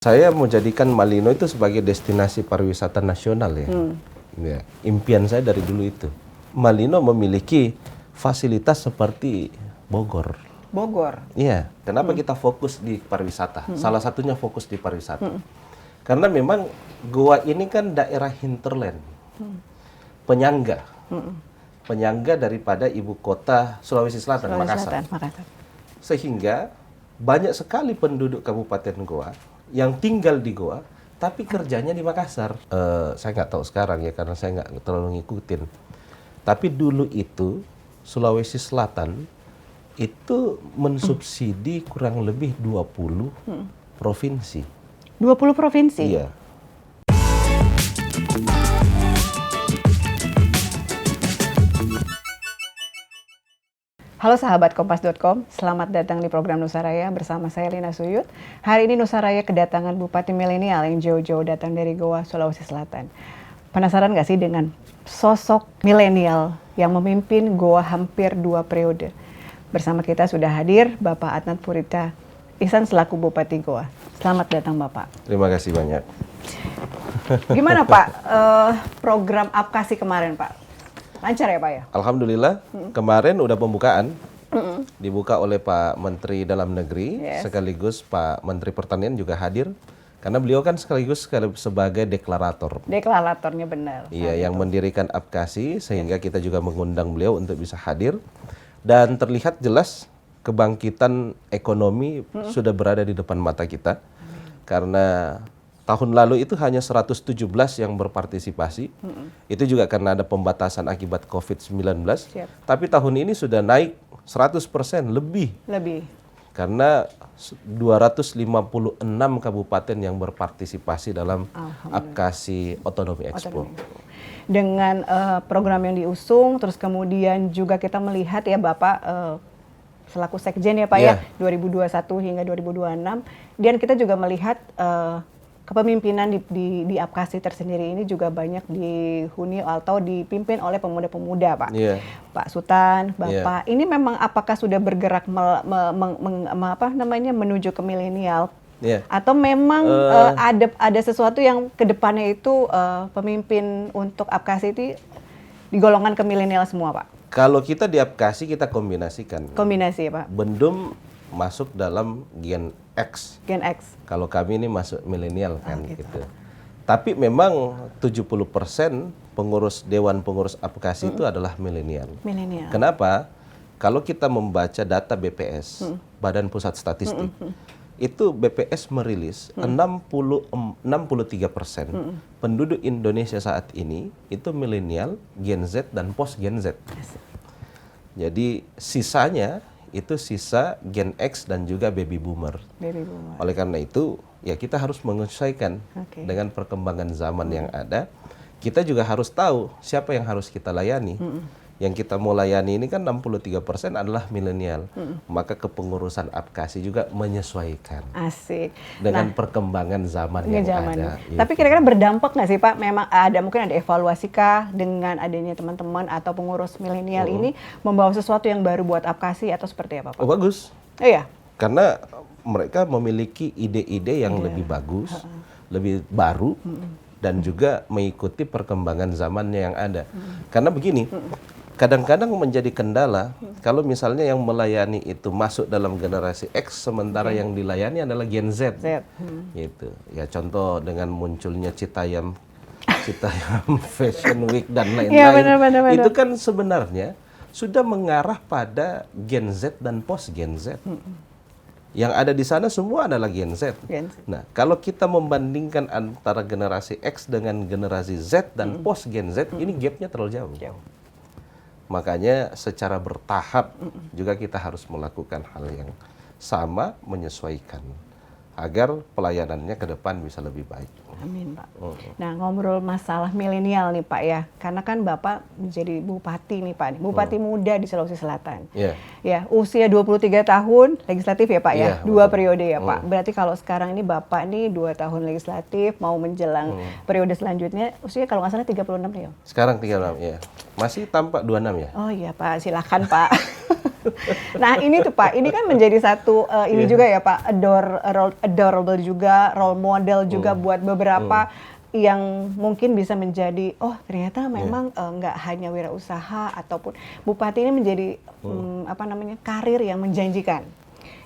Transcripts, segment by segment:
Saya mau jadikan Malino itu sebagai destinasi pariwisata nasional ya. Ya, impian saya dari dulu itu. Malino memiliki fasilitas seperti Bogor. Bogor. Iya, kenapa kita fokus di pariwisata? Salah satunya fokus di pariwisata. Karena memang Goa ini kan daerah hinterland. Penyangga. Penyangga daripada ibu kota Sulawesi Selatan, Makassar. Sehingga banyak sekali penduduk Kabupaten Goa yang tinggal di Goa, tapi kerjanya di Makassar. Saya nggak tahu sekarang ya, karena saya nggak terlalu ngikutin. Tapi dulu itu Sulawesi Selatan itu mensubsidi kurang lebih 20 provinsi. 20 provinsi? Iya. Halo sahabat Kompas.com, selamat datang di program Nusaraya bersama saya Lina Suyut. Hari ini Nusaraya kedatangan Bupati Milenial yang jauh-jauh datang dari Goa, Sulawesi Selatan. Penasaran nggak sih dengan sosok milenial yang memimpin Goa hampir 2 periode? Bersama kita sudah hadir Bapak Adnan Purita Ihsan selaku Bupati Goa. Selamat datang Bapak. Terima kasih banyak. Gimana Pak program Apkasi kemarin Pak? Lancar ya Pak ya? Alhamdulillah, kemarin udah pembukaan. Dibuka oleh Pak Menteri Dalam Negeri, sekaligus Pak Menteri Pertanian juga hadir. Karena beliau kan sekaligus sebagai deklarator. Deklaratornya benar. Iya, yang mendirikan Apkasi, sehingga kita juga mengundang beliau untuk bisa hadir. Dan terlihat jelas kebangkitan ekonomi sudah berada di depan mata kita. Karena tahun lalu itu hanya 117 yang berpartisipasi. Itu juga karena ada pembatasan akibat COVID-19. Tapi tahun ini sudah naik 100% lebih. Karena 256 kabupaten yang berpartisipasi dalam Apkasi Otonomi Expo. Dengan program yang diusung, terus kemudian juga kita melihat ya Bapak selaku Sekjen ya Pak ya, 2021 hingga 2026. Dan kita juga melihat kepemimpinan di Apkasi tersendiri ini juga banyak dihuni atau dipimpin oleh pemuda-pemuda Pak. Pak Sutan, Bapak. Ini memang apakah sudah bergerak menuju ke milenial? Atau memang ada sesuatu yang kedepannya itu pemimpin untuk Apkasi itu digolongkan ke milenial semua Pak? Kalau kita di Apkasi kita kombinasikan. Kombinasi ya Pak? Bendum masuk dalam Gen X. Gen X. Kalau kami ini masuk milenial kan gitu. Tapi memang 70% pengurus Dewan Pengurus Apkasi itu adalah milenial. Kenapa? Kalau kita membaca data BPS, Badan Pusat Statistik, itu BPS merilis 63% penduduk Indonesia saat ini itu milenial, Gen Z dan post Gen Z. Jadi sisanya itu sisa Gen X dan juga baby boomer. Oleh karena itu, ya kita harus menyesuaikan dengan perkembangan zaman yang ada. Kita juga harus tahu siapa yang harus kita layani. Yang kita mau layani ini kan 63% adalah milenial. Maka kepengurusan Apkasi juga menyesuaikan. Asik. Dengan perkembangan zaman yang ada. Tapi kira-kira berdampak nggak sih Pak? Memang mungkin ada evaluasi kah dengan adanya teman-teman atau pengurus milenial ini membawa sesuatu yang baru buat Apkasi atau seperti apa Pak? Oh bagus. Iya. Karena mereka memiliki ide-ide yang lebih bagus, lebih baru, dan juga mengikuti perkembangan zamannya yang ada. Karena begini, kadang-kadang menjadi kendala kalau misalnya yang melayani itu masuk dalam generasi X, sementara yang dilayani adalah Gen Z. Gitu. Ya contoh dengan munculnya Citayam Fashion Week dan lain-lain. Itu kan sebenarnya sudah mengarah pada Gen Z dan post Gen Z. Yang ada di sana semua adalah Gen Z. Nah, kalau kita membandingkan antara generasi X dengan generasi Z dan post Gen Z, ini gapnya terlalu jauh. Makanya secara bertahap juga kita harus melakukan hal yang sama, menyesuaikan agar pelayanannya ke depan bisa lebih baik. Amin Pak. Nah ngobrol masalah milenial nih Pak ya, karena kan Bapak menjadi bupati nih Pak, bupati muda di Sulawesi Selatan. Ya, usia 23 tahun legislatif ya Pak ya, 2 periode ya Pak. Berarti kalau sekarang ini Bapak nih 2 tahun legislatif, mau menjelang periode selanjutnya, usia kalau nggak salah 36 ya? Sekarang 36 ya, masih tampak 26 ya? Oh iya Pak, silakan Pak. Nah ini tuh Pak, ini kan menjadi satu ini juga ya Pak, adorable juga, role model juga buat beberapa yang mungkin bisa menjadi, oh ternyata memang nggak hanya wirausaha ataupun Bupati ini menjadi karir yang menjanjikan.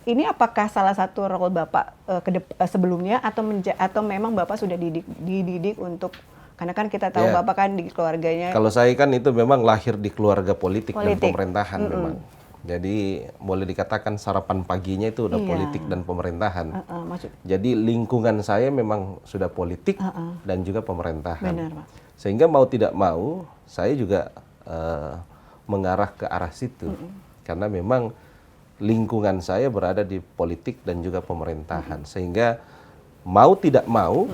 Ini apakah salah satu role Bapak sebelumnya atau memang Bapak sudah dididik untuk, karena kan kita tahu Bapak kan di keluarganya. Kalau saya kan itu memang lahir di keluarga politik. Dan pemerintahan memang. Jadi boleh dikatakan sarapan paginya itu udah politik dan pemerintahan. Jadi lingkungan saya memang sudah politik dan juga pemerintahan. Benar, Pak. Sehingga mau tidak mau saya juga mengarah ke arah situ. Karena memang lingkungan saya berada di politik dan juga pemerintahan. Sehingga mau tidak mau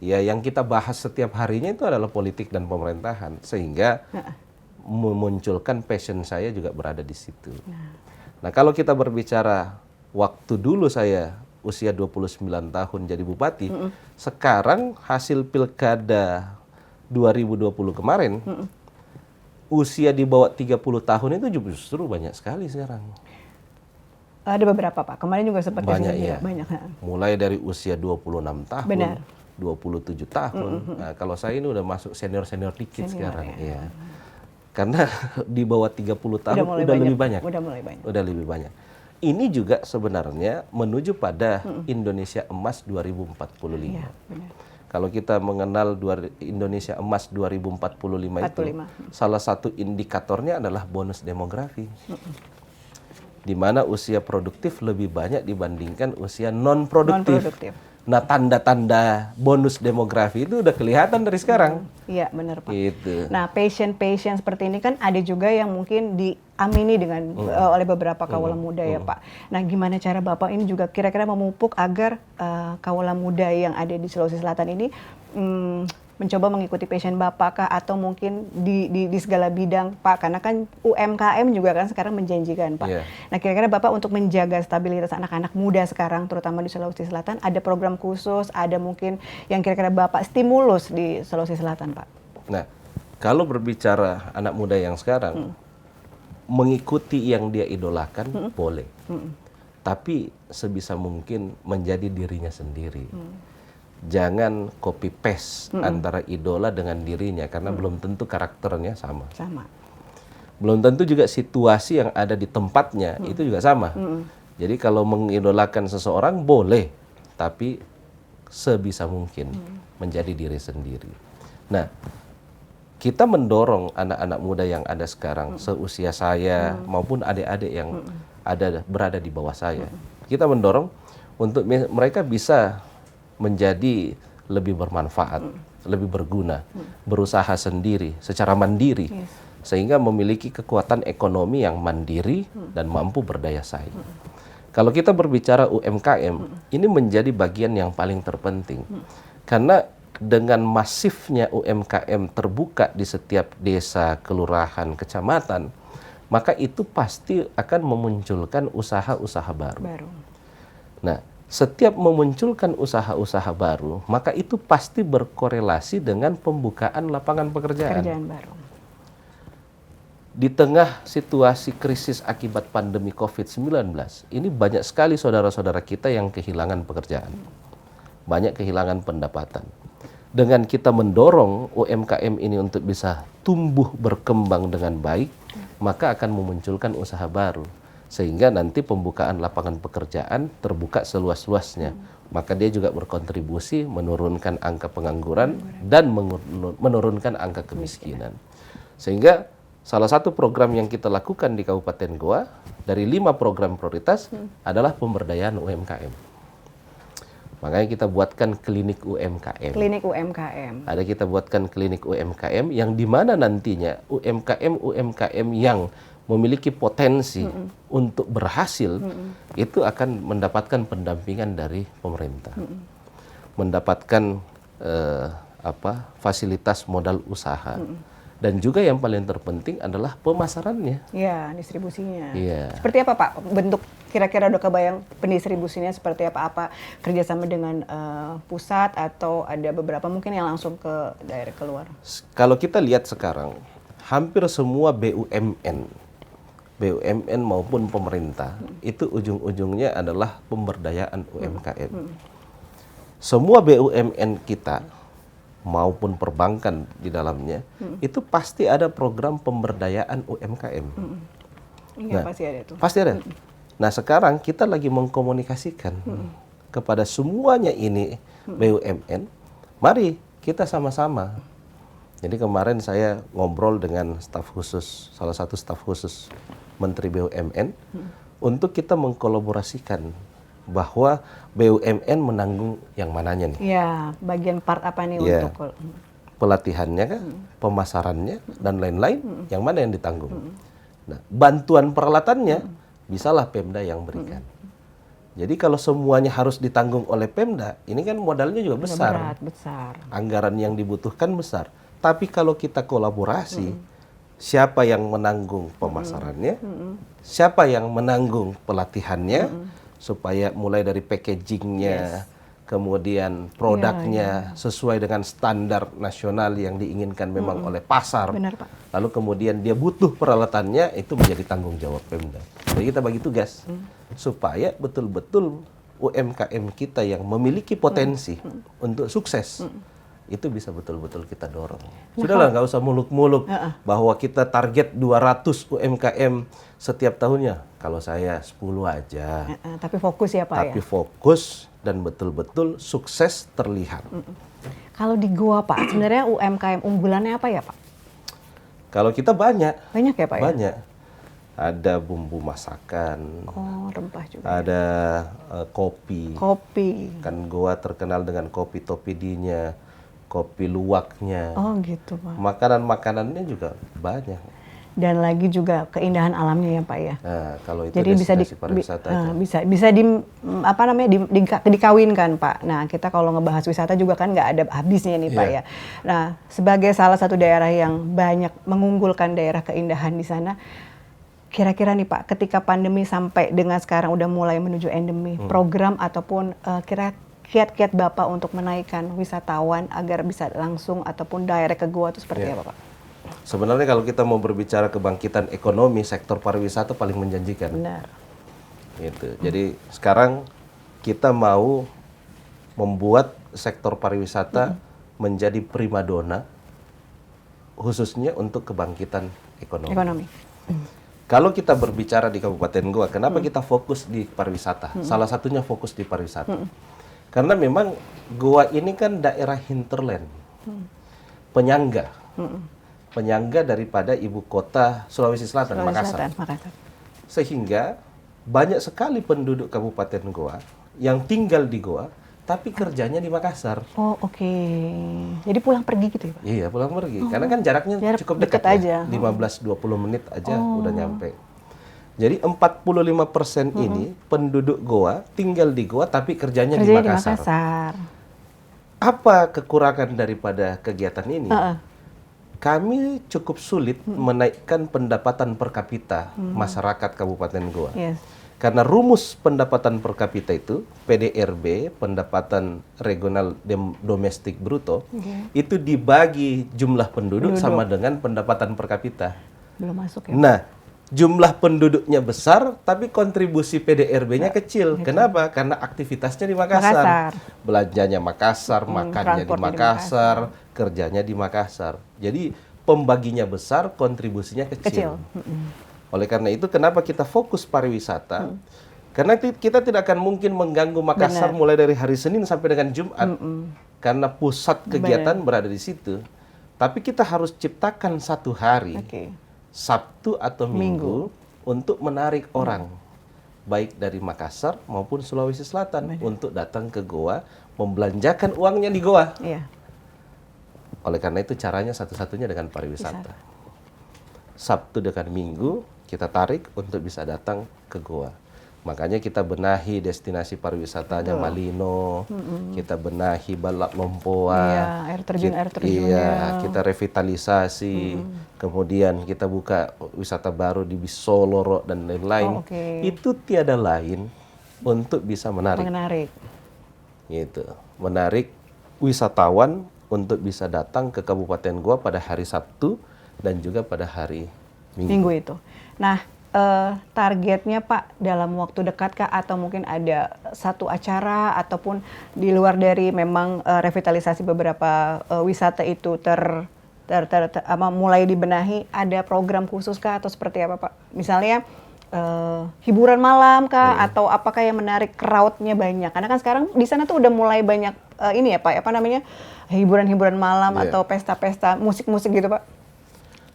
ya yang kita bahas setiap harinya itu adalah politik dan pemerintahan. Sehingga memunculkan passion saya juga berada di situ. Nah, kalau kita berbicara waktu dulu saya usia 29 tahun jadi bupati, sekarang hasil pilkada 2020 kemarin, usia di bawah 30 tahun itu justru banyak sekali sekarang. Ada beberapa Pak, kemarin juga sempat banyak ya. Banyak. Mulai dari usia 26 tahun, benar. 27 tahun. Nah, kalau saya ini udah masuk senior-senior dikit sekarang. Ya. Karena di bawah 30 tahun udah lebih banyak. Udah lebih banyak. Ini juga sebenarnya menuju pada Indonesia Emas 2045. Iya, benar. Kalau kita mengenal Indonesia Emas 2045 itu, salah satu indikatornya adalah bonus demografi. Di mana usia produktif lebih banyak dibandingkan usia non-produktif. Nah, tanda-tanda bonus demografi itu udah kelihatan dari sekarang. Iya, benar Pak. Gitu. Nah, passion seperti ini kan ada juga yang mungkin diamini dengan oleh beberapa kaula muda ya Pak. Nah, gimana cara Bapak ini juga kira-kira memupuk agar kaula muda yang ada di Sulawesi Selatan ini mencoba mengikuti passion Bapak kah, atau mungkin di segala bidang Pak, karena kan UMKM juga kan sekarang menjanjikan Pak. Nah, kira-kira Bapak untuk menjaga stabilitas anak-anak muda sekarang terutama di Sulawesi Selatan, ada program khusus, ada mungkin yang kira-kira Bapak stimulus di Sulawesi Selatan Pak? Nah, kalau berbicara anak muda yang sekarang mengikuti yang dia idolakan boleh, tapi sebisa mungkin menjadi dirinya sendiri. Jangan copy paste antara idola dengan dirinya, karena belum tentu karakternya sama. Belum tentu juga situasi yang ada di tempatnya itu juga sama. Jadi kalau mengidolakan seseorang boleh, tapi sebisa mungkin menjadi diri sendiri. Nah, kita mendorong anak-anak muda yang ada sekarang seusia saya maupun adik-adik yang berada di bawah saya. Kita mendorong untuk mereka bisa menjadi lebih bermanfaat, lebih berguna, berusaha sendiri, secara mandiri, sehingga memiliki kekuatan ekonomi yang mandiri dan mampu berdaya saing. Kalau kita berbicara UMKM, ini menjadi bagian yang paling terpenting. Karena dengan masifnya UMKM terbuka di setiap desa, kelurahan, kecamatan, maka itu pasti akan memunculkan usaha-usaha baru. Nah, setiap memunculkan usaha-usaha baru, maka itu pasti berkorelasi dengan pembukaan lapangan pekerjaan. Baru. Di tengah situasi krisis akibat pandemi COVID-19, ini banyak sekali saudara-saudara kita yang kehilangan pekerjaan. Banyak kehilangan pendapatan. Dengan kita mendorong UMKM ini untuk bisa tumbuh berkembang dengan baik, maka akan memunculkan usaha baru. Sehingga nanti pembukaan lapangan pekerjaan terbuka seluas-luasnya. Maka dia juga berkontribusi menurunkan angka pengangguran dan menurunkan angka kemiskinan. Sehingga salah satu program yang kita lakukan di Kabupaten Goa, dari 5 program prioritas adalah pemberdayaan UMKM. Makanya kita buatkan klinik UMKM. Ada kita buatkan klinik UMKM yang dimana nantinya UMKM yang memiliki potensi untuk berhasil, itu akan mendapatkan pendampingan dari pemerintah, mendapatkan fasilitas modal usaha, dan juga yang paling terpenting adalah pemasarannya. Ya, distribusinya. Ya. Seperti apa Pak? Bentuk kira-kira udah kebayang pendistribusinya seperti apa kerjasama dengan pusat atau ada beberapa mungkin yang langsung ke daerah keluar? Kalau kita lihat sekarang, hampir semua BUMN BUMN maupun pemerintah, itu ujung-ujungnya adalah pemberdayaan UMKM. Semua BUMN kita maupun perbankan di dalamnya, itu pasti ada program pemberdayaan UMKM. Iya, pasti ada tuh. Pasti ada. Nah, sekarang kita lagi mengkomunikasikan kepada semuanya ini BUMN, mari kita sama-sama. Jadi kemarin saya ngobrol dengan staf khusus, salah satu staf khusus Menteri BUMN, untuk kita mengkolaborasikan bahwa BUMN menanggung yang mananya nih. Ya, bagian part apa nih Ya, untuk pelatihannya kah, pemasarannya, dan lain-lain, yang mana yang ditanggung. Nah, bantuan peralatannya, bisalah Pemda yang berikan. Jadi kalau semuanya harus ditanggung oleh Pemda, ini kan modalnya juga besar. berat, besar. Anggaran yang dibutuhkan besar. Tapi kalau kita kolaborasi, siapa yang menanggung pemasarannya, siapa yang menanggung pelatihannya, supaya mulai dari packagingnya, kemudian produknya sesuai dengan standar nasional yang diinginkan memang oleh pasar. Benar, Pak. Lalu kemudian dia butuh peralatannya, itu menjadi tanggung jawab Pemda. Jadi kita bagi tugas supaya betul-betul UMKM kita yang memiliki potensi untuk sukses, itu bisa betul-betul kita dorong. Sudahlah, nggak usah muluk-muluk bahwa kita target 200 UMKM setiap tahunnya. Kalau saya 10 aja. Tapi fokus ya, Pak, Tapi ya. fokus dan betul-betul sukses terlihat. Kalau di Goa, Pak, sebenarnya UMKM unggulannya apa ya, Pak? Kalau kita banyak. Banyak ya, Pak, ya? Banyak. Ada bumbu masakan, Oh, rempah juga. ada kopi. Kopi. Kan Goa terkenal dengan kopi topidinya, kopi luwaknya. Oh, gitu, Pak. Makanan-makanannya juga banyak. Dan lagi juga keindahan alamnya ya, Pak, ya. Nah, kalau itu Jadi bisa destinasi pariwisata itu. bisa apa namanya dikawinkan, Pak. Nah, kita kalau ngebahas wisata juga kan nggak ada habisnya nih, Pak, Iya. ya. Nah, sebagai salah satu daerah yang banyak mengunggulkan daerah keindahan di sana, kira-kira nih, Pak, ketika pandemi sampai dengan sekarang udah mulai menuju endemi, program ataupun kira kiat-kiat Bapak untuk menaikkan wisatawan agar bisa langsung ataupun direct ke Goa itu seperti Iya. apa, Pak? Sebenarnya kalau kita mau berbicara kebangkitan ekonomi, sektor pariwisata paling menjanjikan. Benar. Gitu. Jadi sekarang kita mau membuat sektor pariwisata menjadi primadona, khususnya untuk kebangkitan ekonomi. Ekonomi. Kalau kita berbicara di Kabupaten Goa, kenapa kita fokus di pariwisata? Salah satunya fokus di pariwisata. Karena memang Goa ini kan daerah hinterland, penyangga. Penyangga daripada ibu kota Sulawesi Selatan, Makassar. Sehingga banyak sekali penduduk Kabupaten Goa yang tinggal di Goa, tapi kerjanya di Makassar. Oh, oke. Jadi pulang pergi gitu ya, Pak? Iya, pulang pergi. Karena kan jaraknya Jarak cukup dekat dekat aja. ya. 15-20 menit aja udah nyampe. Jadi 45% ini penduduk Goa tinggal di Goa tapi kerjanya di Makassar. Apa kekurangan daripada kegiatan ini? Kami cukup sulit menaikkan pendapatan per kapita masyarakat Kabupaten Goa. Yes. Karena rumus pendapatan per kapita itu, PDRB, pendapatan regional domestik bruto, itu dibagi jumlah penduduk sama dengan pendapatan per kapita. Belum masuk ya? Nah, jumlah penduduknya besar, tapi kontribusi PDRB-nya kecil. Kenapa? Karena aktivitasnya di Makassar. Belanjanya Makassar, makannya di transportnya di Makassar, kerjanya di Makassar. Jadi pembaginya besar, kontribusinya kecil. Oleh karena itu, kenapa kita fokus pariwisata? Karena kita tidak akan mungkin mengganggu Makassar mulai dari hari Senin sampai dengan Jumat. Karena pusat kegiatan berada di situ. Tapi kita harus ciptakan satu hari, Sabtu atau Minggu, untuk menarik orang. Baik dari Makassar maupun Sulawesi Selatan. Untuk datang ke Goa, membelanjakan uangnya di Goa. Iya. Oleh karena itu caranya satu-satunya dengan pariwisata. Sabtu dengan Minggu kita tarik untuk bisa datang ke Goa. Makanya kita benahi destinasi pariwisatanya Malino, kita benahi Balat Lompoa, Iya, air terjunnya. Iya, kita revitalisasi, kemudian kita buka wisata baru di Bisoloro dan lain-lain. Itu tiada lain untuk bisa menarik. Gitu, menarik wisatawan untuk bisa datang ke Kabupaten Goa pada hari Sabtu dan juga pada hari Minggu itu. Nah, targetnya Pak dalam waktu dekat kah, atau mungkin ada satu acara ataupun di luar dari memang revitalisasi beberapa wisata itu mulai dibenahi, ada program khusus kah atau seperti apa Pak? Misalnya hiburan malam kah, atau apakah yang menarik crowd-nya banyak? Karena kan sekarang di sana tuh udah mulai banyak ini ya Pak, apa namanya, hiburan-hiburan malam atau pesta-pesta musik-musik gitu Pak.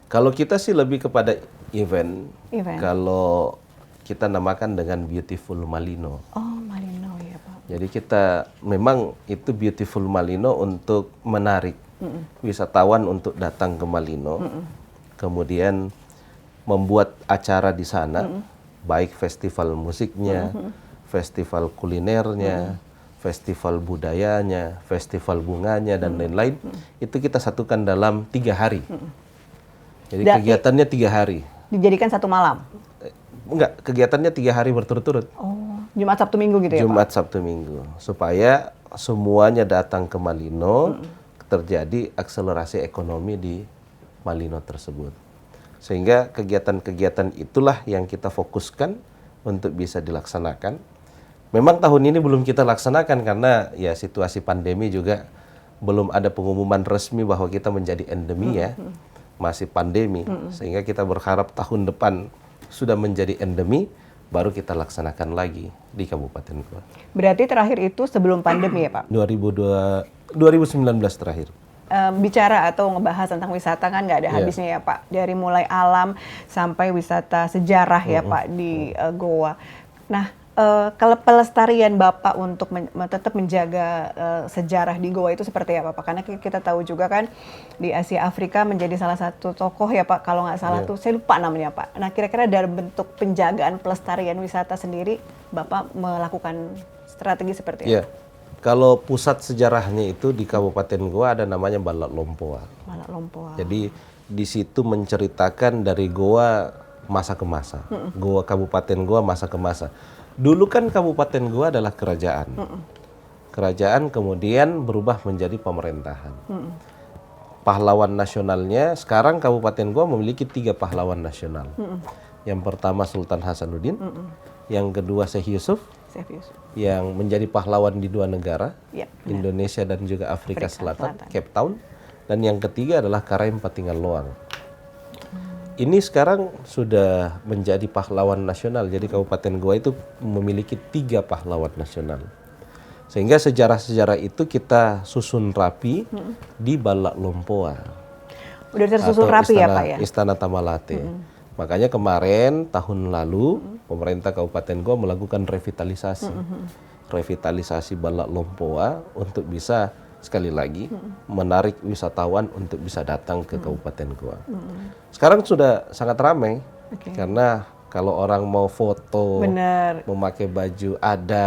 Kalau kita sih lebih kepada event. Event. Kalau kita namakan dengan Beautiful Malino. Oh, Malino ya Pak. Jadi kita memang itu Beautiful Malino untuk menarik wisatawan untuk datang ke Malino. Kemudian membuat acara di sana, baik festival musiknya, festival kulinernya, festival budayanya, festival bunganya, dan lain-lain. Itu kita satukan dalam 3 hari. Jadi kegiatannya 3 hari. Dijadikan satu malam? Enggak, kegiatannya 3 hari berturut-turut. Oh, Jumat, Sabtu, Minggu gitu ya Pak? Jumat, Sabtu, Minggu. Supaya semuanya datang ke Malino, terjadi akselerasi ekonomi di Malino tersebut. Sehingga kegiatan-kegiatan itulah yang kita fokuskan untuk bisa dilaksanakan. Memang tahun ini belum kita laksanakan karena ya situasi pandemi juga belum ada pengumuman resmi bahwa kita menjadi endemi ya. Masih pandemi, sehingga kita berharap tahun depan sudah menjadi endemi, baru kita laksanakan lagi di Kabupaten Goa. Berarti terakhir itu sebelum pandemi ya Pak? 2019 terakhir. Bicara atau ngebahas tentang wisata kan nggak ada habisnya ya Pak. Dari mulai alam sampai wisata sejarah ya Pak di Goa. Nah, kalau pelestarian Bapak untuk tetap menjaga sejarah di Goa itu seperti apa Pak? Karena kita tahu juga kan di Asia Afrika menjadi salah satu tokoh ya Pak, kalau nggak salah tuh saya lupa namanya Pak. Nah, kira-kira dari bentuk penjagaan pelestarian wisata sendiri Bapak melakukan strategi seperti apa? Iya. Kalau pusat sejarahnya itu di Kabupaten Goa ada namanya Balak Lompoa. Balak Lompoa. Jadi di situ menceritakan dari Goa masa ke masa. Goa Kabupaten Goa masa ke masa. Dulu kan Kabupaten Goa adalah kerajaan. Kerajaan kemudian berubah menjadi pemerintahan. Pahlawan nasionalnya, sekarang Kabupaten Goa memiliki 3 pahlawan nasional. Yang pertama Sultan Hasanuddin, yang kedua Syekh Yusuf, yang menjadi pahlawan di 2 negara, Indonesia dan juga Afrika Selatan, Cape Town. Dan yang ketiga adalah Karaim Patingan Loang. Ini sekarang sudah menjadi pahlawan nasional. Jadi Kabupaten Goa itu memiliki 3 pahlawan nasional. Sehingga sejarah-sejarah itu kita susun rapi di Balak Lompoa. Udah tersusun rapi ya Pak ya? Istana Tamalate. Makanya kemarin tahun lalu pemerintah Kabupaten Goa melakukan revitalisasi. Revitalisasi Balak Lompoa untuk bisa sekali lagi menarik wisatawan untuk bisa datang ke Kabupaten Goa. Sekarang sudah sangat ramai karena kalau orang mau foto, memakai baju ada.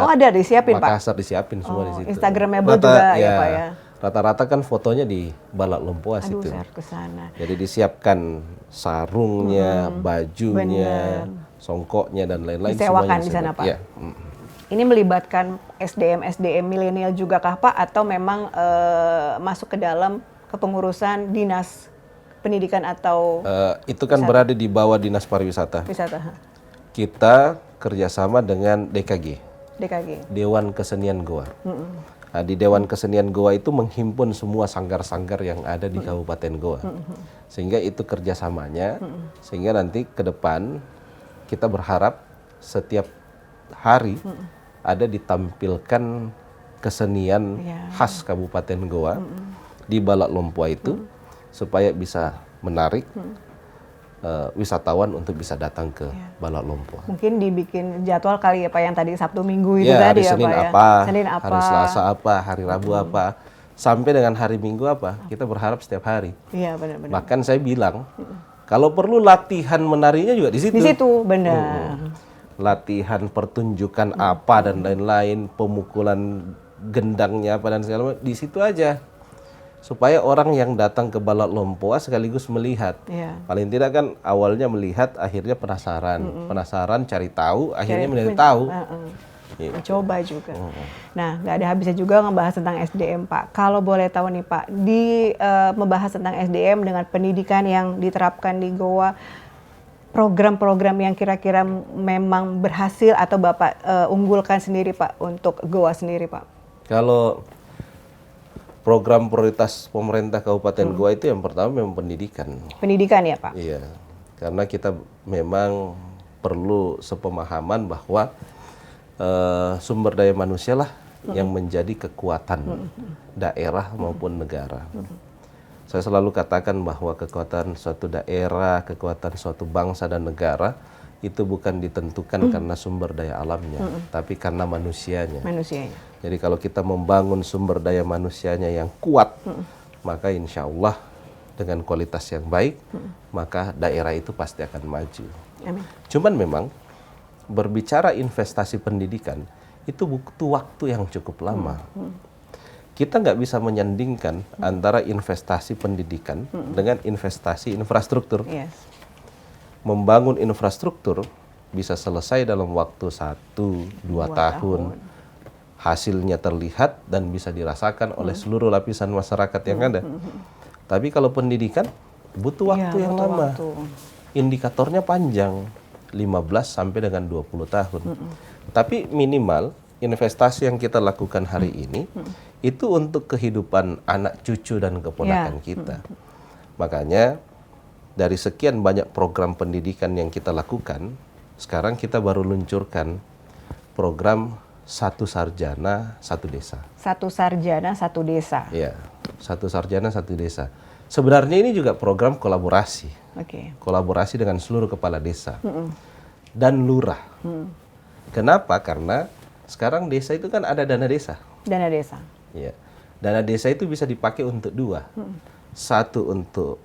Oh ada disiapin Pak? Makassar disiapin semua di situ. Instagramable juga ya Pak ya? Rata-rata kan fotonya di Balak Lompoa situ. Saya harus kesana. Jadi disiapkan sarungnya, bajunya, songkoknya dan lain-lain. Disewakan di sana Pak? Ya. Ini melibatkan SDM milenial juga kah Pak, atau memang masuk ke dalam kepengurusan dinas pendidikan atau itu kan wisata? Berada di bawah Dinas Pariwisata. Kita kerjasama dengan DKG, Dewan Kesenian Goa. Nah, di Dewan Kesenian Goa itu menghimpun semua sanggar-sanggar yang ada di Kabupaten Goa, sehingga itu kerjasamanya, sehingga nanti ke depan kita berharap setiap hari ada ditampilkan kesenian khas Kabupaten Goa di Balak Lompoa itu, supaya bisa menarik wisatawan untuk bisa datang ke Balak Lompoa. Mungkin dibikin jadwal kali ya Pak, yang tadi Sabtu Minggu itu tadi ya Pak ya. Senin apa, hari Selasa apa, hari Rabu apa, sampai dengan hari Minggu apa, kita berharap setiap hari. Iya benar-benar. Bahkan saya bilang, kalau perlu latihan menarinya juga di situ. Di situ, benar. Latihan pertunjukan apa dan lain-lain, pemukulan gendangnya apa dan segala macam di situ aja, supaya orang yang datang ke Balak Lompoa sekaligus melihat. Paling tidak kan awalnya melihat, akhirnya penasaran cari tahu, akhirnya menjadi tahu. Mencoba juga. Nah, nggak ada habisnya juga ngebahas tentang SDM Pak. Kalau boleh tahu nih Pak, di membahas tentang SDM dengan pendidikan yang diterapkan di Goa, program-program yang kira-kira memang berhasil atau Bapak unggulkan sendiri Pak untuk Goa sendiri Pak? Kalau program prioritas pemerintah Kabupaten Goa itu yang pertama memang pendidikan. Pendidikan ya Pak? Iya, karena kita memang perlu sepemahaman bahwa sumber daya manusia lah yang menjadi kekuatan daerah maupun negara. Saya selalu katakan bahwa kekuatan suatu daerah, kekuatan suatu bangsa dan negara itu bukan ditentukan karena sumber daya alamnya, tapi karena manusianya. Manusianya. Jadi kalau kita membangun sumber daya manusianya yang kuat, maka insya Allah dengan kualitas yang baik, maka daerah itu pasti akan maju. Amin. Cuman memang berbicara investasi pendidikan itu butuh waktu yang cukup lama. Kita nggak bisa menyandingkan antara investasi pendidikan dengan investasi infrastruktur. Yes. Membangun infrastruktur bisa selesai dalam waktu 1-2 tahun. Hasilnya terlihat dan bisa dirasakan oleh seluruh lapisan masyarakat yang ada. Tapi kalau pendidikan butuh waktu yang lama. Indikatornya panjang, 15 sampai dengan 20 tahun. Tapi minimal investasi yang kita lakukan hari ini itu untuk kehidupan anak cucu dan keponakan kita. Makanya dari sekian banyak program pendidikan yang kita lakukan, sekarang kita baru luncurkan program 1 sarjana 1 desa. 1 sarjana 1 desa. Iya, 1 sarjana 1 desa. Sebenarnya ini juga program kolaborasi. Kolaborasi dengan seluruh kepala desa dan lurah. Kenapa? Karena sekarang desa itu kan ada dana desa. Dana desa. Iya. Dana desa itu bisa dipakai untuk 2. Satu untuk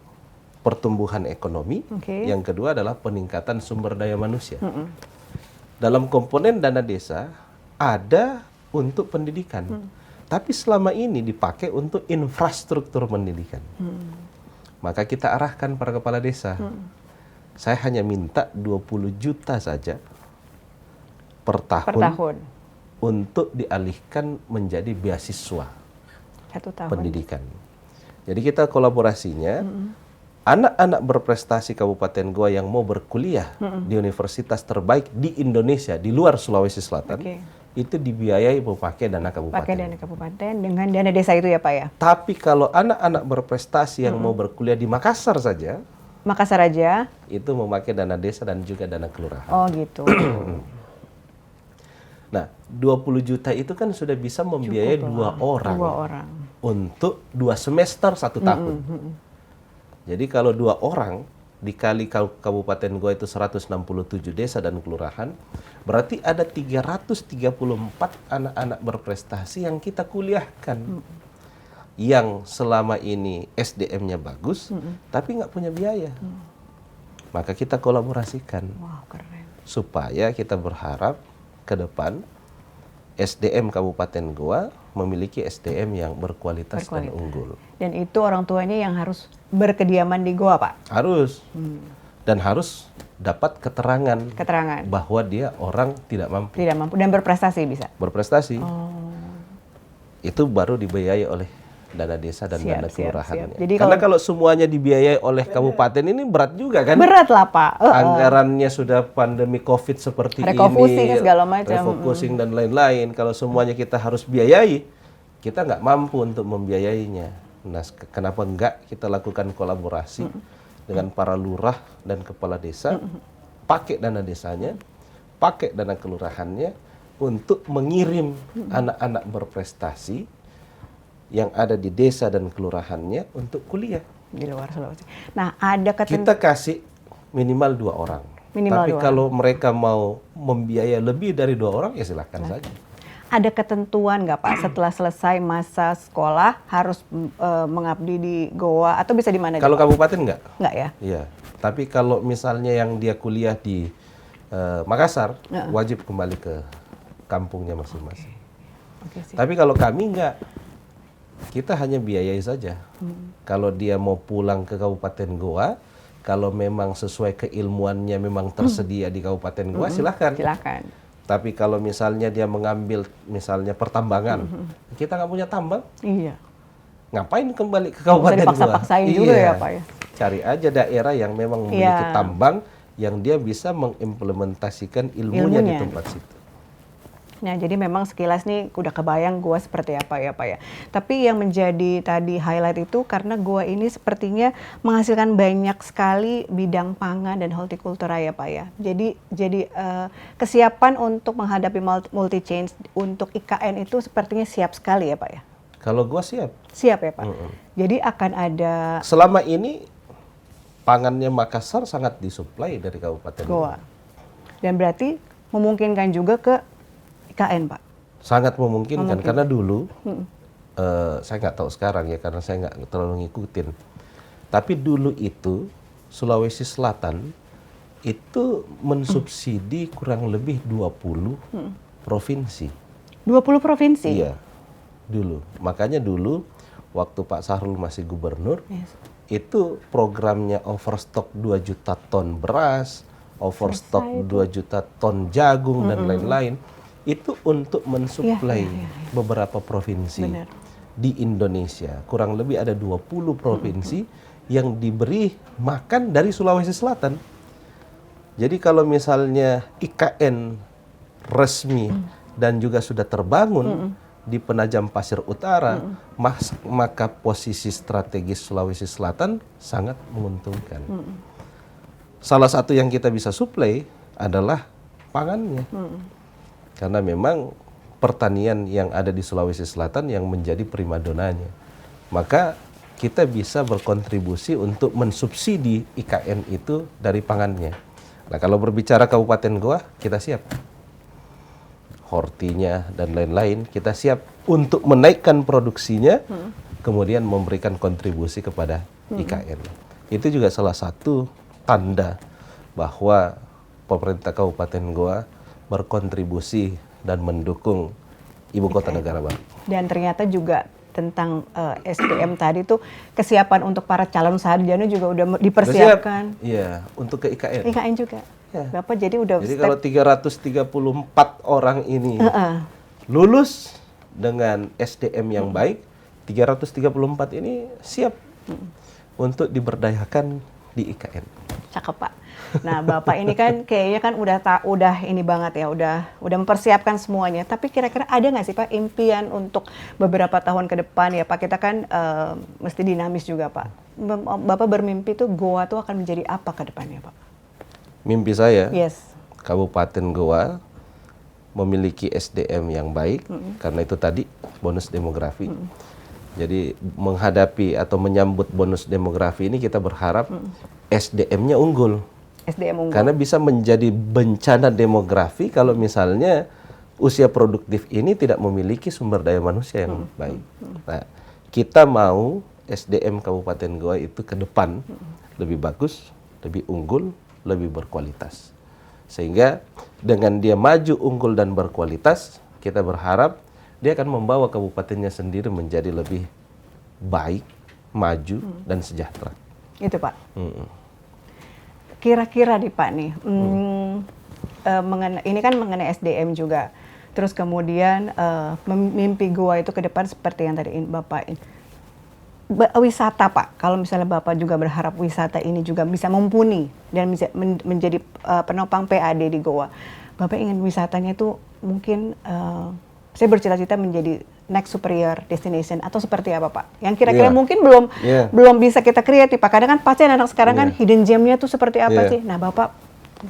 pertumbuhan ekonomi, yang kedua adalah peningkatan sumber daya manusia. Dalam komponen dana desa ada untuk pendidikan, tapi selama ini dipakai untuk infrastruktur pendidikan. Maka kita arahkan para kepala desa. Saya hanya minta 20 juta saja per tahun. Untuk dialihkan menjadi beasiswa 1 tahun. pendidikan. Jadi kita kolaborasinya, anak-anak berprestasi Kabupaten Goa yang mau berkuliah di universitas terbaik di Indonesia, di luar Sulawesi Selatan, itu dibiayai memakai dana kabupaten. Pakai dana kabupaten dengan dana desa itu ya Pak ya? Tapi kalau anak-anak berprestasi yang mau berkuliah di Makassar saja, Makassar aja? itu memakai dana desa dan juga dana kelurahan. Oh gitu. Nah, 20 juta itu kan sudah bisa membiayai 2 orang. 2 orang. Untuk 2 semester 1 tahun. Jadi kalau 2 orang dikali Kabupaten Goa itu 167 desa dan kelurahan, berarti ada 334 anak-anak berprestasi yang kita kuliahkan. Yang selama ini SDM-nya bagus, tapi nggak punya biaya. Maka kita kolaborasikan. Wow, keren. Supaya kita berharap ke depan SDM Kabupaten Goa memiliki SDM yang berkualitas dan unggul. Dan itu orang tuanya yang harus berkediaman di Goa, Pak? Harus. Dan harus dapat keterangan bahwa dia orang tidak mampu. Tidak mampu dan berprestasi bisa? Berprestasi. Itu baru dibiayai oleh dana desa dan dana kelurahannya. Jadi karena kalau semuanya dibiayai oleh kabupaten ini berat juga kan? Berat lah Pak. Anggarannya sudah pandemi COVID seperti refocusing, segala macam. Refocusing dan lain-lain. Kalau semuanya kita harus biayai, kita nggak mampu untuk membiayainya. Nah, kenapa enggak kita lakukan kolaborasi dengan para lurah dan kepala desa, pakai dana desanya, pakai dana kelurahannya untuk mengirim anak-anak berprestasi yang ada di desa dan kelurahannya untuk kuliah di luar Sulawesi. Nah, ada kita kasih minimal 2 orang. Tapi kalau mereka mau membiayai lebih dari 2 orang, ya silakan saja. Ada ketentuan nggak Pak setelah selesai masa sekolah harus mengabdi di Goa atau bisa di mana? Kalau kabupaten nggak? Nggak ya? Iya. Tapi kalau misalnya yang dia kuliah di Makassar, wajib kembali ke kampungnya masing-masing. Tapi kalau kami nggak. Kita hanya biayai saja. Kalau dia mau pulang ke Kabupaten Goa, kalau memang sesuai keilmuannya memang tersedia di Kabupaten Goa, silakan. Tapi kalau misalnya dia mengambil misalnya pertambangan, kita nggak punya tambang. Iya. Ngapain kembali ke Kabupaten Goa? Dipaksa-paksain juga ya Pak ya. Cari aja daerah yang memang memiliki tambang yang dia bisa mengimplementasikan ilmunya di tempat situ. Nah, jadi memang sekilas nih udah kebayang gua seperti apa ya Pak ya. Tapi yang menjadi tadi highlight itu karena gua ini sepertinya menghasilkan banyak sekali bidang pangan dan hortikultura ya Pak ya. Jadi kesiapan untuk menghadapi multi change untuk IKN itu sepertinya siap sekali ya Pak ya. Kalau gua siap. Siap ya Pak. Jadi akan ada. Selama ini pangannya Makassar sangat disuplai dari Kabupaten Goa. Dan berarti memungkinkan juga ke IKN, Pak? Sangat memungkinkan. Karena dulu, saya nggak tahu sekarang ya, karena saya nggak terlalu ngikutin. Tapi dulu itu, Sulawesi Selatan itu mensubsidi kurang lebih 20 provinsi. 20 provinsi? Iya, dulu. Makanya dulu, waktu Pak Sahrul masih gubernur, itu programnya overstock 2 juta ton beras, overstock 2 juta ton jagung, dan lain-lain. Itu untuk mensuplai beberapa provinsi di Indonesia. Kurang lebih ada 20 provinsi yang diberi makan dari Sulawesi Selatan. Jadi kalau misalnya IKN resmi dan juga sudah terbangun di Penajam Pasir Utara, maka posisi strategis Sulawesi Selatan sangat menguntungkan. Salah satu yang kita bisa suplai adalah pangannya. Karena memang pertanian yang ada di Sulawesi Selatan yang menjadi primadonanya. Maka kita bisa berkontribusi untuk mensubsidi IKN itu dari pangannya. Nah, kalau berbicara Kabupaten Goa, kita siap. Hortinya dan lain-lain, kita siap untuk menaikkan produksinya, kemudian memberikan kontribusi kepada IKN. Itu juga salah satu tanda bahwa pemerintah Kabupaten Goa berkontribusi dan mendukung Ibu Kota Negara Baru. Dan ternyata juga tentang SDM tadi tuh kesiapan untuk para calon sarjana juga udah dipersiapkan. Iya, untuk ke IKN. IKN juga. Ya. Bapak jadi udah. Jadi kalau 334 orang ini lulus dengan SDM yang baik, 334 ini siap untuk diberdayakan di IKN. Cakep Pak. Nah, Bapak ini kan kayaknya kan udah ini banget ya, udah mempersiapkan semuanya. Tapi kira-kira ada nggak sih Pak impian untuk beberapa tahun ke depan ya Pak? Kita kan mesti dinamis juga Pak. Bapak bermimpi tuh Goa tuh akan menjadi apa ke depannya Pak? Mimpi saya, Kabupaten Goa memiliki SDM yang baik, karena itu tadi bonus demografi. Jadi menghadapi atau menyambut bonus demografi ini kita berharap SDM-nya unggul. SDM unggul. Karena bisa menjadi bencana demografi kalau misalnya usia produktif ini tidak memiliki sumber daya manusia yang baik. Nah, kita mau SDM Kabupaten Goa itu ke depan lebih bagus, lebih unggul, lebih berkualitas. Sehingga dengan dia maju, unggul, dan berkualitas, kita berharap dia akan membawa kabupatennya sendiri menjadi lebih baik, maju, dan sejahtera. Itu Pak. Kira-kira nih Pak nih, ini kan mengenai SDM juga. Terus kemudian mimpi Goa itu ke depan seperti yang tadi Bapak ini. Wisata Pak, kalau misalnya Bapak juga berharap wisata ini juga bisa mumpuni dan bisa menjadi penopang PAD di Goa. Bapak ingin wisatanya itu mungkin saya bercita-cita menjadi next superior destination atau seperti apa Pak? Yang kira-kira mungkin belum bisa kita create Pak. Kadang kan pasti anak sekarang kan hidden gem-nya tuh seperti apa sih? Nah Bapak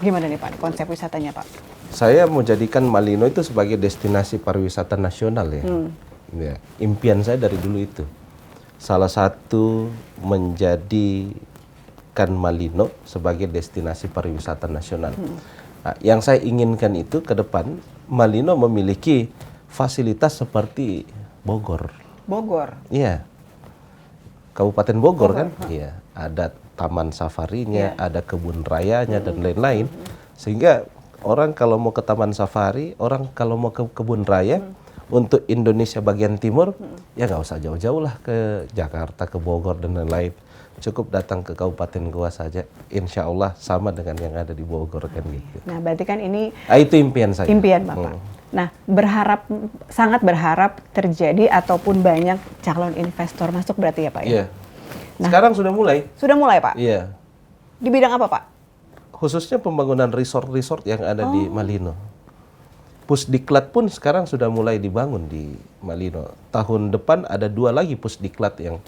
gimana nih Pak konsep wisatanya Pak? Saya mau jadikan Malino itu sebagai destinasi pariwisata nasional ya. Ya. Impian saya dari dulu itu. Salah satu menjadikan Malino sebagai destinasi pariwisata nasional. Nah, yang saya inginkan itu ke depan Malino memiliki fasilitas seperti Bogor. Bogor? Iya. Kabupaten Bogor kan? Iya. Ada taman safarinya, ada kebun rayanya, dan lain-lain. Sehingga orang kalau mau ke taman safari, orang kalau mau ke kebun raya, untuk Indonesia bagian timur, ya nggak usah jauh-jauh lah ke Jakarta, ke Bogor, dan lain-lain. Cukup datang ke Kabupaten Goa saja, insya Allah sama dengan yang ada di Bogor kan gitu. Nah berarti kan ini itu impian saya. Impian Bapak. Nah sangat berharap terjadi ataupun banyak calon investor masuk berarti ya Pak ya? Iya. Nah, sekarang sudah mulai. Sudah mulai Pak? Iya. Di bidang apa Pak? khususnya pembangunan resort-resort yang ada di Malino. Pusdiklat pun sekarang sudah mulai dibangun di Malino. Tahun depan ada 2 lagi pusdiklat yang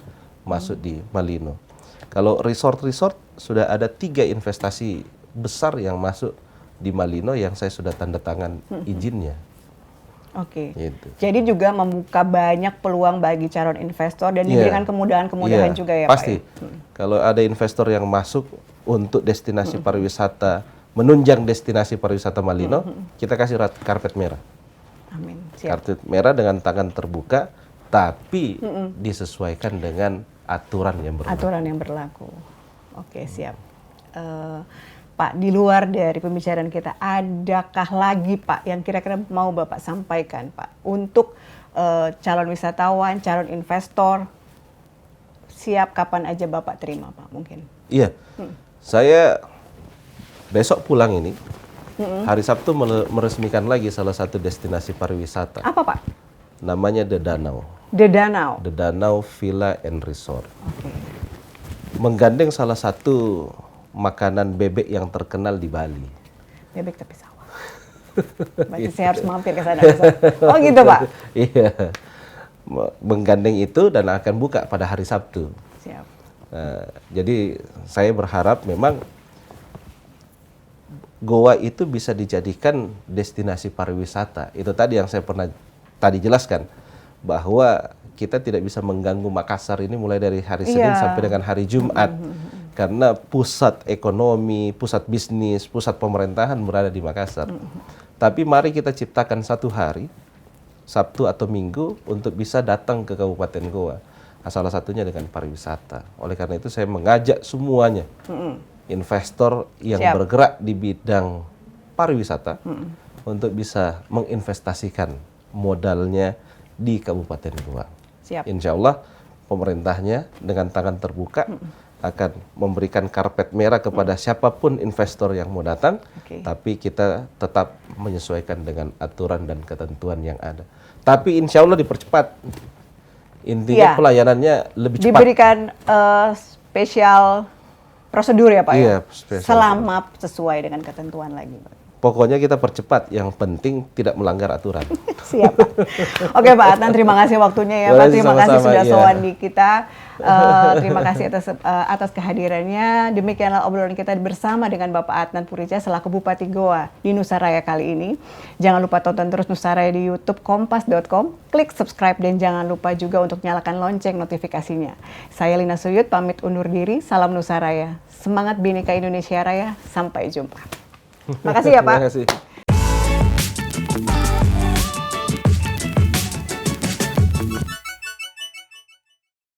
masuk di Malino. Kalau resort-resort sudah ada 3 investasi besar yang masuk di Malino yang saya sudah tanda tangan izinnya. Oke. Gitu. Jadi juga membuka banyak peluang bagi calon investor dan diberikan kemudahan-kemudahan juga ya pasti. Pak ya? Kalau ada investor yang masuk untuk destinasi pariwisata, menunjang destinasi pariwisata Malino, kita kasih karpet merah. Amin. Siap. Karpet merah dengan tangan terbuka, tapi disesuaikan dengan aturan yang berlaku. Aturan yang berlaku. Oke, siap. Pak, di luar dari pembicaraan kita, adakah lagi Pak yang kira-kira mau Bapak sampaikan Pak untuk calon wisatawan, calon investor, siap kapan aja Bapak terima Pak mungkin? Iya, saya besok pulang ini, hari Sabtu meresmikan lagi salah satu destinasi pariwisata. Apa Pak? Namanya The Danau. The Danau. The Danau Villa and Resort. Oke. Menggandeng salah satu makanan bebek yang terkenal di Bali. Bebek tapi sawah. Berarti saya harus mampir ke sana. Oh gitu Pak? Iya. Menggandeng itu dan akan buka pada hari Sabtu. Siap. Jadi saya berharap memang Goa itu bisa dijadikan destinasi pariwisata. Itu tadi yang saya pernah tadi jelaskan, bahwa kita tidak bisa mengganggu Makassar ini mulai dari hari Senin sampai dengan hari Jumat. Karena pusat ekonomi, pusat bisnis, pusat pemerintahan berada di Makassar. Tapi mari kita ciptakan satu hari, Sabtu atau Minggu, untuk bisa datang ke Kabupaten Goa. Salah satunya dengan pariwisata. Oleh karena itu saya mengajak semuanya, investor yang bergerak di bidang pariwisata, untuk bisa menginvestasikan modalnya di Kabupaten Goa. Siap. Insya Allah pemerintahnya dengan tangan terbuka akan memberikan karpet merah kepada siapapun investor yang mau datang, tapi kita tetap menyesuaikan dengan aturan dan ketentuan yang ada. Tapi insya Allah dipercepat. Intinya pelayanannya lebih cepat. Diberikan spesial prosedur ya Pak Iya, ya? Selama sesuai dengan ketentuan lagi Pak. Pokoknya kita percepat, yang penting tidak melanggar aturan. Siap Pak. Oke Pak Adnan, terima kasih waktunya ya Pak. Terima kasih sudah sowan di kita. Terima kasih atas kehadirannya. Demikianlah obrolan kita bersama dengan Bapak Adnan Purija selaku Bupati Goa di Nusa Raya kali ini. Jangan lupa tonton terus Nusa Raya di YouTube kompas.com. Klik subscribe dan jangan lupa juga untuk nyalakan lonceng notifikasinya. Saya Lina Suyut pamit undur diri. Salam Nusa Raya. Semangat Bhinneka Indonesia Raya. Sampai jumpa. Makasih ya Pak. Terima kasih.